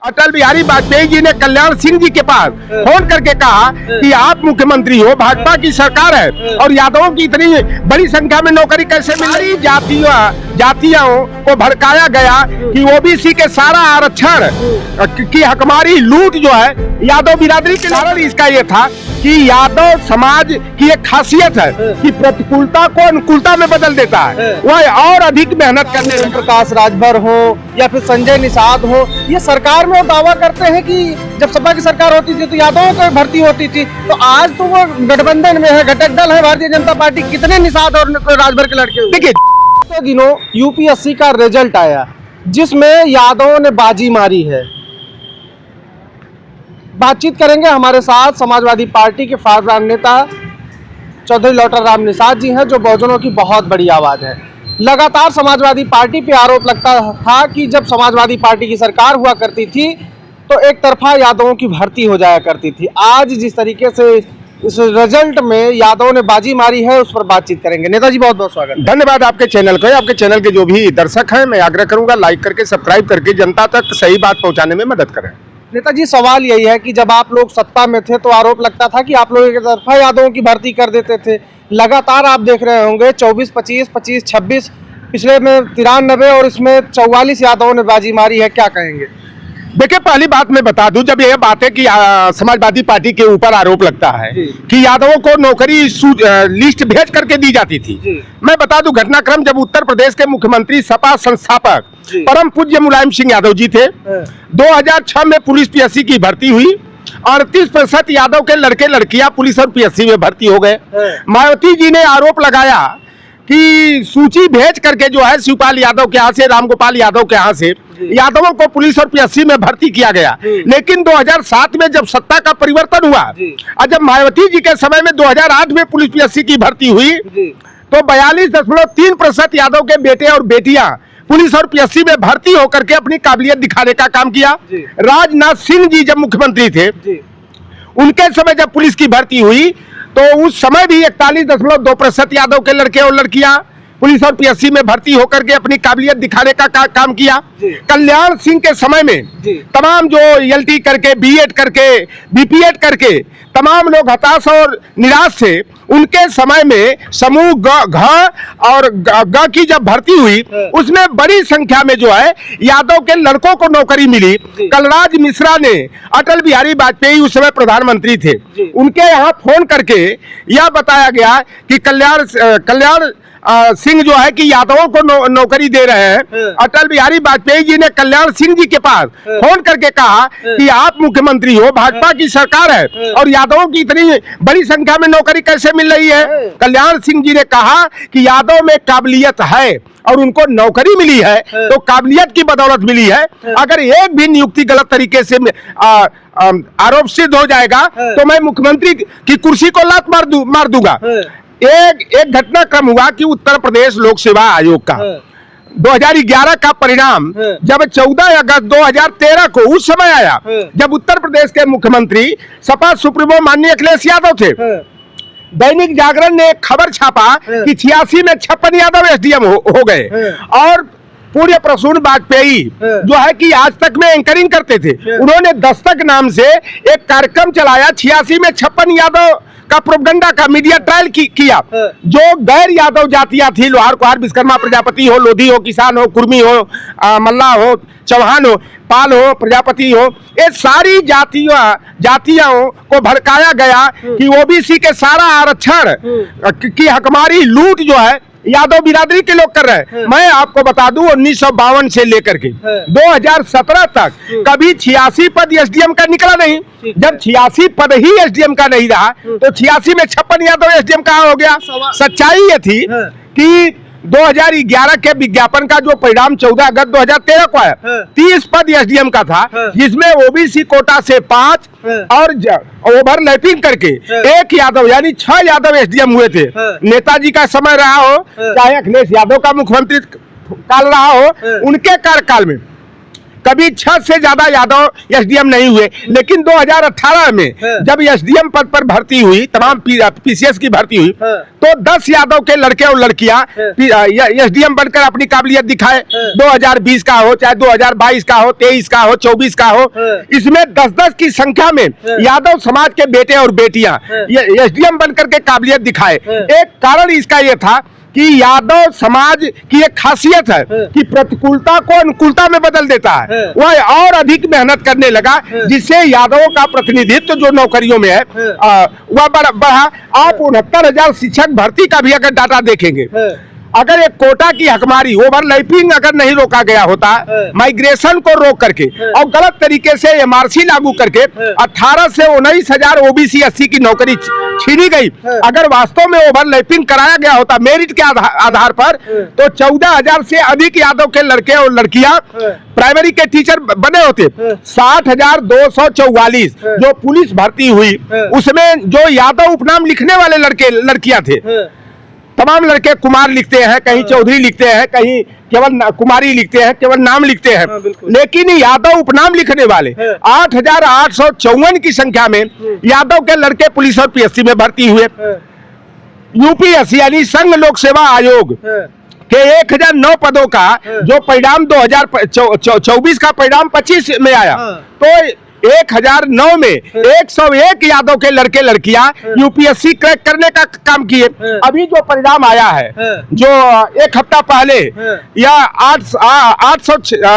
अटल बिहारी वाजपेयी जी ने कल्याण सिंह जी के पास फोन करके कहा कि आप मुख्यमंत्री हो, भाजपा की सरकार है और यादवों की इतनी बड़ी संख्या में नौकरी कैसे मिली। जातियों को भड़काया गया कि ओबीसी के सारा आरक्षण की हकमारी लूट जो है यादव बिरादरी के कारण इसका ये था कि यादव समाज की एक खासियत है कि प्रतिकूलता को अनुकूलता में बदल देता है, वह और अधिक मेहनत करने। प्रकाश राजभर हो या फिर संजय निषाद हो, ये सरकार में वो दावा करते हैं कि जब सपा की सरकार होती थी तो यादवों को भर्ती होती थी, तो आज तो वो गठबंधन में है, घटक दल है भारतीय जनता पार्टी। कितने निषाद और राजभर के लड़के देखिए दिनों यूपीएससी का रिजल्ट आया जिसमें यादवों ने बाजी मारी है। बातचीत करेंगे हमारे साथ समाजवादी पार्टी के फारदान नेता चौधरी लौटर राम निषाद जी हैं, जो बहुजनों की बहुत बड़ी आवाज है। लगातार समाजवादी पार्टी पे आरोप लगता था कि जब समाजवादी पार्टी की सरकार हुआ करती थी तो एक तरफा यादवों की भर्ती हो जाया करती थी। आज जिस तरीके से इस रिजल्ट में यादवों ने बाजी मारी है, उस पर बातचीत करेंगे। नेताजी बहुत बहुत स्वागत। धन्यवाद आपके चैनल को। आपके चैनल के जो भी दर्शक हैं, मैं आग्रह करूंगा लाइक करके सब्सक्राइब करके जनता तक सही बात पहुंचाने में मदद करें। नेताजी, सवाल यही है कि जब आप लोग सत्ता में थे तो आरोप लगता था कि आप लोग एक तरफा यादवों की भर्ती कर देते थे। लगातार आप देख रहे होंगे 24, 25, 25, 26, पिछले में 93 और इसमें 44 यादवों ने बाजी मारी है। क्या कहेंगे? देखिए, पहली बात मैं बता दूं, जब यह बात है कि समाजवादी पार्टी के ऊपर आरोप लगता है कि यादवों को नौकरी लिस्ट भेज करके दी जाती थी, मैं बता दूं घटनाक्रम जब उत्तर प्रदेश के मुख्यमंत्री सपा संस्थापक परम पूज्य मुलायम सिंह यादव जी थे, 2006 में पुलिस पीएससी की भर्ती हुई। 38% यादव के लड़के लड़कियां पुलिस और पीएससी में भर्ती हो गए। मायावती जी ने आरोप लगाया कि सूची भेज करके जो है शिवपाल यादव के यहाँ से, रामगोपाल यादव के यहाँ से यादवों को पुलिस और पीएससी में भर्ती किया गया। लेकिन 2007 में जब सत्ता का परिवर्तन हुआ और जब मायावती जी के समय में 2008 में पुलिस पीएससी की भर्ती हुई तो 42.3% यादव के बेटे और बेटियां पुलिस और पीएससी में भर्ती होकर के अपनी काबिलियत दिखाने का काम किया। राजनाथ सिंह जी जब मुख्यमंत्री थे, उनके समय जब पुलिस की भर्ती हुई तो उस समय भी 41.2% यादव के लड़के और लड़कियां पुलिस और पीएससी में भर्ती होकर के अपनी काबिलियत दिखाने का काम किया। कल्याण सिंह के समय में तमाम जो एलटी करके, बीएड करके, बीपीएड करके तमाम लोग हताश और निराश थे, उनके समय में समूह घ और ग की जब भर्ती हुई उसमें बड़ी संख्या में जो है यादव के लड़कों को नौकरी मिली। कलराज मिश्रा ने, अटल बिहारी वाजपेयी उस समय प्रधानमंत्री थे, उनके यहाँ फोन करके यह बताया गया कि कल्याण सिंह जो है कि यादवों को नौकरी दे रहे हैं। अटल बिहारी वाजपेयी जी ने कल्याण सिंह जी के पास फोन करके कहा कि आप मुख्यमंत्री हो, भाजपा की सरकार है और यादवों की इतनी बड़ी संख्या में नौकरी कैसे मिल रही है। कल्याण सिंह जी ने कहा कि यादव में काबिलियत है और उनको नौकरी मिली है तो काबिलियत की बदौलत मिली है। अगर एक भी नियुक्ति गलत तरीके से आरोप सिद्ध हो जाएगा तो मैं मुख्यमंत्री की कुर्सी को लात मार दूंगा। एक घटनाक्रम हुआ कि उत्तर प्रदेश लोक सेवा आयोग का 2011 का परिणाम जब 14 अगस्त 2013 को उस समय आया जब उत्तर प्रदेश के मुख्यमंत्री सपा सुप्रीमो माननीय अखिलेश यादव थे, दैनिक जागरण ने खबर छापा कि 86 में 56 यादव एसडीएम हो गए और पूर्व प्रसून वाजपेयी जो है कि आज तक में एंकरिंग करते थे, उन्होंने दस्तक नाम से एक कार्यक्रम चलाया। 86 में 56 यादव का प्रोपगंडा का मीडिया ट्रायल किया। जो गैर यादव जातियां थी, लोहार कुहार विश्वकर्मा प्रजापति हो, लोधी हो, किसान हो, कुर्मी हो, मल्ला हो, चौहान हो, पाल हो, प्रजापति हो, ये सारी जातियों को भड़काया गया कि ओबीसी के सारा आरक्षण की हकमारी लूट जो है यादव बिरादरी के लोग कर रहे हैं। मैं आपको बता दूं 1952 से लेकर के 2017 तक कभी 86 पद एसडीएम का निकला नहीं। जब 86 पद ही एसडीएम का नहीं रहा तो 86 में 56 यादव एसडीएम कहाँ हो गया। सच्चाई ये थी कि 2011 के विज्ञापन का जो परिणाम 14 अगस्त 2013 को आया, 30 पद एसडीएम का था जिसमें ओबीसी कोटा से 5 और ओवरलैपिंग करके 1 यादव यानी 6 यादव एसडीएम हुए थे। नेताजी का समय रहा हो चाहे अखिलेश यादव का मुख्यमंत्री काल रहा हो, उनके कार्यकाल में कभी 6 से ज्यादा यादव एसडीएम नहीं हुए। लेकिन 2018 में जब एसडीएम पद पर भर्ती हुई, तमाम पीसीएस की भर्ती हुई, तो 10 यादव के लड़के और लड़कियां एसडीएम बनकर अपनी काबिलियत दिखाए। 2020 का हो, चाहे 2022 का हो, 23 का हो, 24 का हो, इसमें 10-10 की संख्या में यादव समाज के बेटे और बेटियां एसडीएम बनकर के काबिलियत दिखाए। एक कारण इसका यह था कि यादव समाज की एक खासियत है कि प्रतिकूलता को अनुकूलता में बदल देता है। वह और अधिक मेहनत करने लगा, जिससे यादवों का प्रतिनिधित्व जो नौकरियों में है वह बढ़ा। आप 69,000 शिक्षक भर्ती का भी अगर डाटा देखेंगे, अगर एक कोटा की हकमारी, ओवरलैपिंग अगर नहीं रोका गया होता, माइग्रेशन को रोक करके और गलत तरीके से एमआरसी लागू करके 18 से 19,000 ओबीसी एससी की नौकरी छीनी गई, अगर वास्तव में ओवरलैपिंग कराया गया होता मेरिट के आधार पर, तो 14,000 से अधिक यादव के लड़के और लड़कियां प्राइमरी के टीचर बने होते। 60,244 जो पुलिस भर्ती हुई, उसमें जो यादव उपनाम लिखने वाले लड़के लड़कियां थे, तमाम लड़के कुमार लिखते हैं, कहीं चौधरी लिखते हैं, कहीं केवल कुमारी लिखते हैं, केवल नाम लिखते हैं। लेकिन यादव उपनाम लिखने वाले 8,854 की संख्या में यादव के लड़के पुलिस और पीएससी में भर्ती हुए। यूपीएससी यानी संघ लोक सेवा आयोग के 1009 पदों का जो परिणाम 2024 का परिणाम 25 में आया, तो 1009 में 101 यादव के लड़के लड़कियां यूपीएससी क्रैक करने का काम किए। अभी जो परिणाम आया है, जो एक हफ्ता पहले, या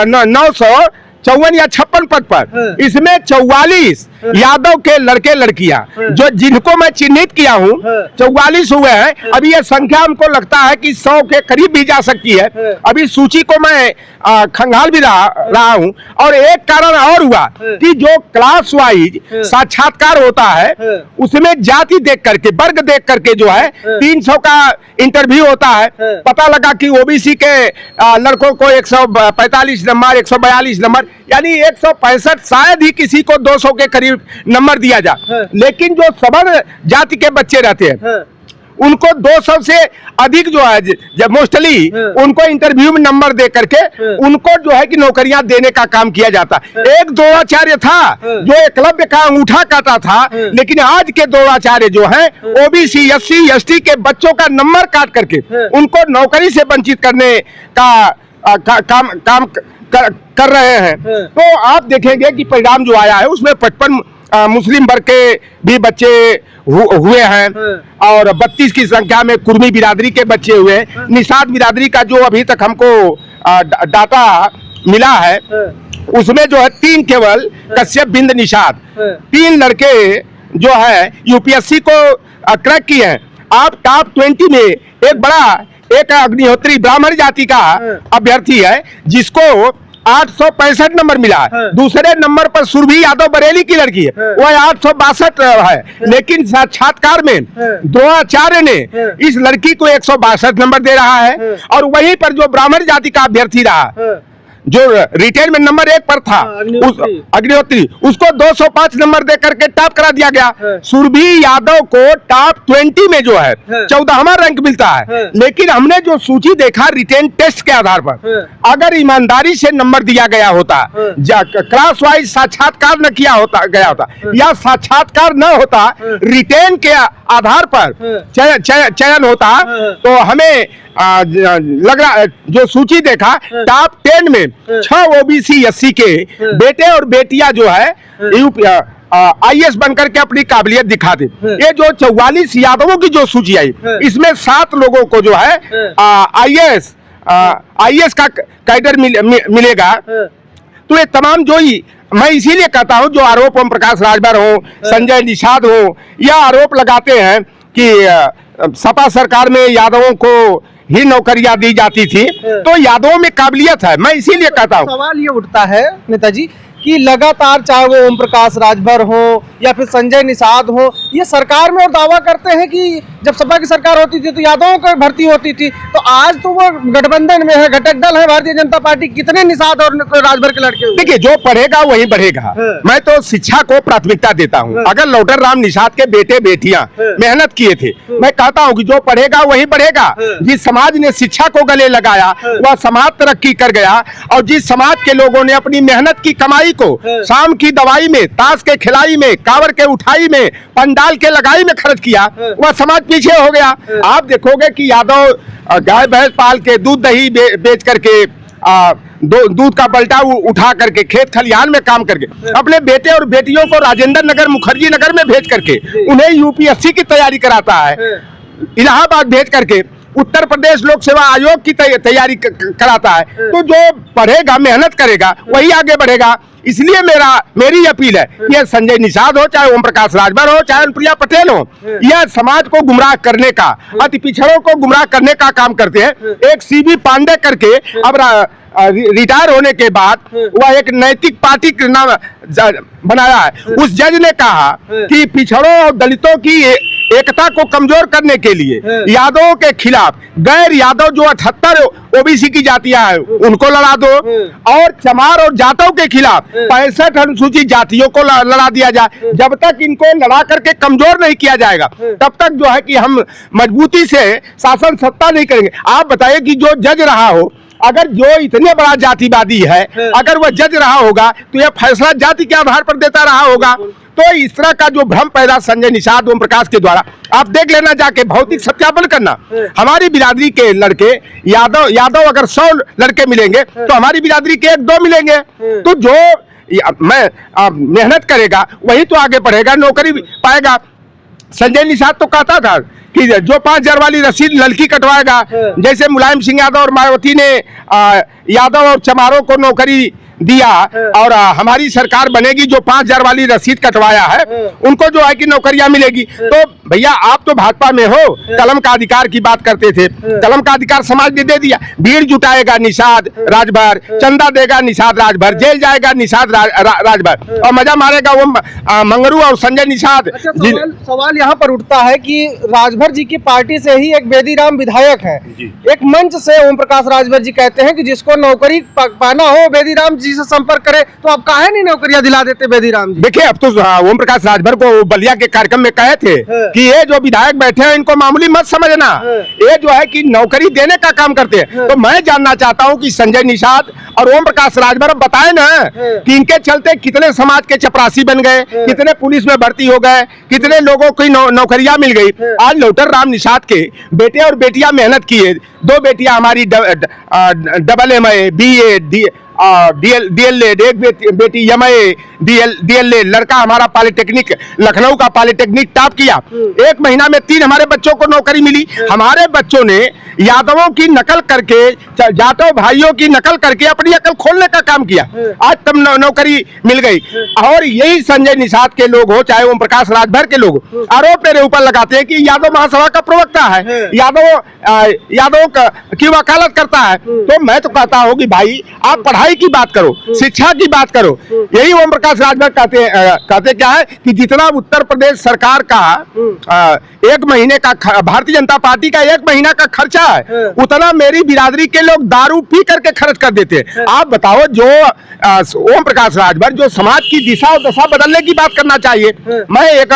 954 या 56 पद पर, इसमें 44 यादव के लड़के लड़कियां जो जिनको मैं चिन्हित किया हूं, 44 हुए हैं। अभी ये संख्या हमको लगता है कि 100 के करीब भी जा सकती है। अभी सूची को मैं खंगाल भी रहा हूं। और एक कारण और हुआ कि जो क्लास वाइज साक्षात्कार होता है, उसमें जाति देख करके, वर्ग देख करके जो है 300 का इंटरव्यू होता है। पता लगा कि ओबीसी के लड़कों को 145 नंबर, 142 नंबर, यानी 165, शायद ही किसी को 200 के करीब नंबर दिया जा। लेकिन जो सवर्ण जाति के बच्चे रहते हैं, उनको 200 से अधिक जो है, जब मोस्टली उनको इंटरव्यू में नंबर दे करके उनको जो है कि नौकरियां देने का काम किया जाता। एक द्रोणाचार्य था जो एकलव्य का अंगूठा काटा था, लेकिन आज के द्रोणाचार्य जो हैं ओबीसी, एससी, एसटी के बच्चों का नंबर काट करके उनको नौकरी से वंचित करने का काम कर रहे हैं। तो आप देखेंगे कि परिणाम जो आया है उसमें 55 मुस्लिम वर्ग के भी बच्चे हुए हैं, और 32 की संख्या में कुर्मी बिरादरी के बच्चे हुए हैं। निषाद बिरादरी का जो अभी तक हमको डाटा मिला है, उसमें जो है 3 केवल कश्यप, बिंद, निषाद, 3 लड़के जो है यूपीएससी को क्रैक किए हैं। आप टॉप 20 में एक अग्निहोत्री ब्राह्मण जाति का अभ्यर्थी है, जिसको 865 नंबर मिला है। दूसरे नंबर पर सुरभि यादव बरेली की लड़की है, वह 862 है। लेकिन साक्षात्कार में द्रोणाचार्य ने इस लड़की को 162 नंबर दे रहा है, और वहीं पर जो ब्राह्मण जाति का अभ्यर्थी रहा, जो रिटेल में नंबर 1 पर था, अग्निहोत्री, उसको 205 नंबर दे करके टॉप करा दिया गया। सुरभि यादव को टॉप 20 में जो है 14वां रैंक मिलता है। लेकिन हमने जो सूची देखा रिटेन टेस्ट के आधार पर, अगर ईमानदारी से नंबर दिया गया होता, क्लास वाइज साक्षात्कार न किया गया होता, या साक्षात्कार न होता, रिटेन के आधार पर चयन होता, तो हमें लग रहा, जो सूची देखा, टॉप 10 में 6 ओबीसी एससी के बेटे और बेटियां जो है आईएएस बनकर के अपनी काबिलियत दिखा दे। ये जो 44 यादवों की जो सूची आई, इसमें 7 लोगों को जो है आईएएस का कैडर मिलेगा। तो ये तमाम जो ही, मैं इसीलिए कहता हूं, जो आरोप ओम प्रकाश राजभर हो, संजय निषाद हो, यह आरोप लगाते हैं कि सपा सरकार में यादवों को ही नौकरियां दी जाती थी, तो यादवों में काबिलियत है। मैं इसीलिए कहता हूं, सवाल ये उठता है नेताजी कि लगातार चाहे वो ओम प्रकाश राजभर हो या फिर संजय निषाद हो, ये सरकार में और दावा करते हैं कि जब सपा की सरकार होती थी तो यादवों की भर्ती होती थी, तो आज तो वो गठबंधन में है, घटक दल है भारतीय जनता पार्टी, कितने निषाद और राजभर के लड़के हुए? देखिए, जो पढ़ेगा वही बढ़ेगा। मैं तो शिक्षा को प्राथमिकता देता हूँ। अगर लौटर राम निषाद के बेटे बेटियां मेहनत किए थे, मैं कहता हूँ कि जो पढ़ेगा वही बढ़ेगा। जिस समाज ने शिक्षा को गले लगाया वह समाज तरक्की कर गया, और जिस समाज के लोगों ने अपनी मेहनत की कमाई को शाम की दवाई में, ताश के खिलाई में, कांवर के उठाई में, पंडाल के लगाई में खर्च किया, वह समाज पीछे हो गया। आप देखोगे कि यादव गाय भैंस पाल के, दूध दही बेच करके, दूध का बल्टा उठा करके, खेत खलिहान में काम करके अपने बेटे और बेटियों को राजेंद्र नगर, मुखर्जी नगर में भेज करके उन्हें यूपीएससी की तैयारी कराता है, इलाहाबाद भेज करके उत्तर प्रदेश लोक सेवा आयोग की तैयारी कराता है। तो जो पढ़ेगा, मेहनत करेगा, वही आगे बढ़ेगा। इसलिए मेरी अपील है कि यह संजय निषाद हो, चाहे ओम प्रकाश राजभर हो, चाहे अनुप्रिया पटेल हो, यह समाज को गुमराह करने का, अति पिछड़ों को गुमराह करने का काम करते हैं। एक सीबी पांडे करके अब रिटायर होने के बाद वह एक नैतिक पार्टी का नाम बनाया है। उस जज ने कहा कि पिछड़ों और दलितों की एकता को कमजोर करने के लिए यादवों के खिलाफ गैर यादव जो 78 ओबीसी की जातियां हैं उनको लड़ा दो, और चमार और जाटों के खिलाफ 65 अनुसूचित जातियों को लड़ा दिया जाए। जब तक इनको लड़ा करके कमजोर नहीं किया जाएगा, तब तक जो है कि हम मजबूती से शासन सत्ता नहीं करेंगे। आप बताइए कि जो जज रहा हो, अगर जो इतने बड़ा जातिवादी है, अगर वह जज रहा होगा तो यह फैसला जाति के आधार पर देता रहा होगा। तो इस तरह का जो भ्रम पैदा संजय निषाद, ओम प्रकाश के द्वारा, आप देख लेना, जाके भौतिक सत्यापन करना। हमारी बिरादरी के लड़के यादव अगर 100 लड़के मिलेंगे तो हमारी बिरादरी के 1-2 मिलेंगे। तो जो मेहनत करेगा वही तो आगे बढ़ेगा, नौकरी पाएगा। संजय निषाद तो कहता था कि जो 5,000 वाली रसीद लड़की कटवाएगा, जैसे मुलायम सिंह यादव और मायावती ने यादव और चमारों को नौकरी दिया, और हमारी सरकार बनेगी, जो 5,000 वाली रसीद कटवाया है उनको जो है कि नौकरियां मिलेगी। तो भैया, आप तो भाजपा में हो, कलम का अधिकार की बात करते थे, कलम का अधिकार समाज ने दे दिया। भीड़ जुटाएगा निषाद राजभर, चंदा देगा निषाद राजभर, जेल जाएगा निषाद राजभर, और मजा मारेगा वो मंगरू और संजय निषाद। अच्छा, सवाल यहाँ पर उठता है कि राजभर जी की पार्टी से ही एक बेदीराम विधायक है, एक मंच से ओम प्रकाश राजभर जी कहते हैं कि जिसको नौकरी पाना हो बेदीराम जी से संपर्क करे, तो आप काहे नहीं नौकरियां दिला देते बेदीराम जी? देखिए, अब तो ओम प्रकाश राजभर को बलिया के कार्यक्रम में कहे थे कि ये जो विधायक बैठे हैं इनको मामूली मत समझना, ये जो है कि नौकरी देने का काम करते हैं। तो मैं जानना चाहता हूं कि संजय निषाद और ओम प्रकाश राजभर बताए ना कि इनके चलते कितने समाज के चपरासी बन गए, कितने पुलिस में भर्ती हो गए, कितने लोगों को नौकरियां मिल गई। आज लौटर राम निषाद के बेटे और बेटियां मेहनत किए, 2 बेटियां हमारी MA BA DLED, एक बेटी MA DLED, लड़का हमारा पॉलिटेक्निक, लखनऊ का पॉलिटेक्निक टॉप किया। 1 महीना में 3 हमारे बच्चों को नौकरी मिली। हमारे बच्चों ने यादवों की नकल करके, जाटों भाइयों की नकल करके अपनी अकल खोलने का काम किया, आज तब नौकरी मिल गई। और यही संजय निषाद के लोग हो, चाहे ओम प्रकाश राजभर के लोग, आरोप मेरे ऊपर लगाते हैं कि यादव महासभा का प्रवक्ता है, यादव की वकालत करता है। तो मैं तो कहता हूँ कि भाई, आप पढ़ाई की बात करो, शिक्षा की बात करो। यही ओम प्रकाश राजभर कहते क्या है कि जितना उत्तर प्रदेश सरकार का 1 महीने का, भारतीय जनता पार्टी का 1 महीना का खर्चा है, उतना मेरी बिरादरी के लोग दारू पी करके खर्च कर देते हैं। आप बताओ, जो ओम प्रकाश राजभर जो समाज की दिशा और दशा बदलने की बात करना चाहिए। मैं एक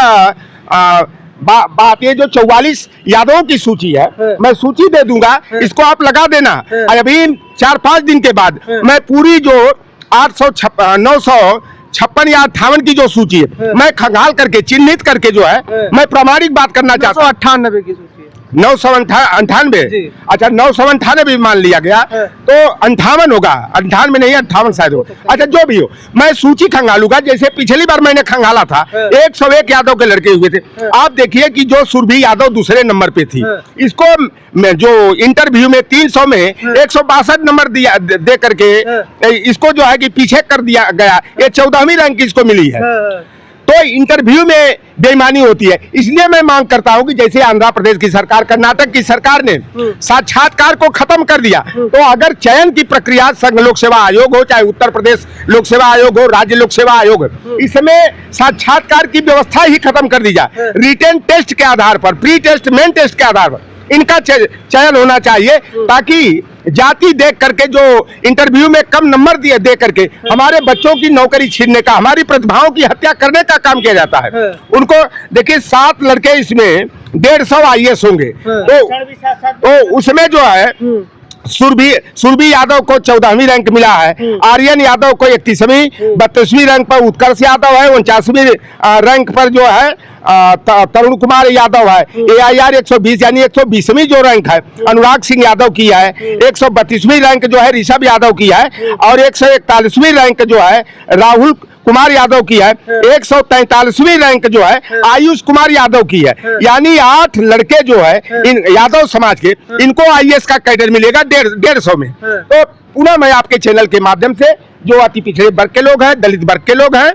बात, ये जो 44 यादवों की सूची है, मैं सूची दे दूंगा, इसको आप लगा देना। अभी 4-5 दिन के बाद मैं पूरी जो 956 या 58 की जो सूची है, मैं खंगाल करके, चिन्हित करके जो है, मैं प्रामाणिक बात करना चाहता हूँ। 998 की सूची, 998, अच्छा 998 मान लिया गया, तो 58 होगा, 98 नहीं, 58 शायद हो। अच्छा, जो भी हो, मैं सूची खंगालूंगा। जैसे पिछली बार मैंने खंगाला था, 101 यादव के लड़के हुए थे। आप देखिए कि जो सुरभि यादव दूसरे नंबर पे थी, इसको जो इंटरव्यू में 300 में 162 नंबर दे करके इसको जो है कि पीछे कर दिया गया। ये 14वीं रैंक इसको मिली है। तो इंटरव्यू में बेईमानी होती है। इसलिए मैं मांग करता हूं कि जैसे आंध्र प्रदेश की सरकार, कर्नाटक की सरकार ने साक्षात्कार को खत्म कर दिया, तो अगर चयन की प्रक्रिया संघ लोक सेवा आयोग हो, चाहे उत्तर प्रदेश लोक सेवा आयोग हो, राज्य लोक सेवा आयोग हो, इसमें साक्षात्कार की व्यवस्था ही खत्म कर दी जाए। रिटेन टेस्ट के आधार पर, प्री टेस्ट, मेन टेस्ट के आधार पर इनका चयन होना चाहिए, ताकि जाति देख करके, जो इंटरव्यू में कम नंबर दिए दे करके हमारे बच्चों की नौकरी छीनने का, हमारी प्रतिभाओं की हत्या करने का काम किया जाता है। उनको देखिए 7 लड़के, इसमें 150 IAS होंगे, तो उसमें जो है सुरभि यादव को 14वीं रैंक मिला है, आर्यन यादव को 31वीं, 32वीं रैंक पर उत्कर्ष यादव है, 49वीं रैंक पर जो है तरुण कुमार यादव है, AIR 120 यानी 120वीं जो रैंक है अनुराग सिंह यादव की है, 132वीं रैंक जो है ऋषभ यादव की है, और 141वीं रैंक जो है राहुल कुमार यादव की है, 143वीं रैंक जो है आयुष कुमार यादव की है। यानी 8 लड़के जो है इन यादव समाज के, इनको IAS का कैडर मिलेगा 150 में। तो पुनः मैं आपके चैनल के माध्यम से जो अति पिछड़े वर्ग के लोग हैं, दलित वर्ग के लोग हैं,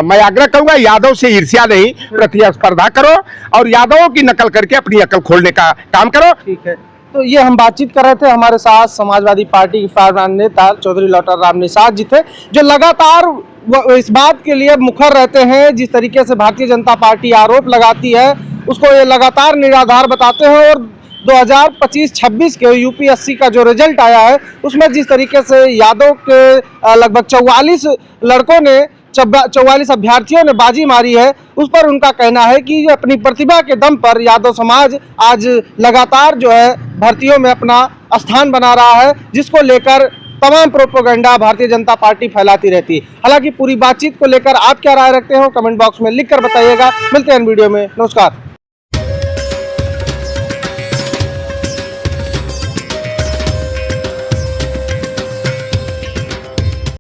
मैं आग्रह करूंगा, यादव से ईर्ष्या नहीं, प्रतिस्पर्धा करो और यादवों की नकल करके अपनी अकल खोलने का काम करो। ठीक है, तो ये हम बातचीत कर रहे थे, हमारे साथ समाजवादी पार्टी के फारदान नेता चौधरी लौटर राम निषाद जी थे, जो लगातार इस बात के लिए मुखर रहते हैं, जिस तरीके से भारतीय जनता पार्टी आरोप लगाती है उसको ये लगातार निराधार बताते हैं। और 2025-26 के UPSC का जो रिजल्ट आया है उसमें जिस तरीके से यादव के लगभग 44 लड़कों ने 44 अभ्यर्थियों ने बाजी मारी है, उस पर उनका कहना है कि अपनी प्रतिभा के दम पर यादव समाज आज लगातार जो है भर्तियों में अपना स्थान बना रहा है, जिसको लेकर तमाम प्रोपेगेंडा भारतीय जनता पार्टी फैलाती रहती है। हालांकि पूरी बातचीत को लेकर आप क्या राय रखते हो कमेंट बॉक्स में लिखकर बताइएगा। मिलते हैं वीडियो में, नमस्कार।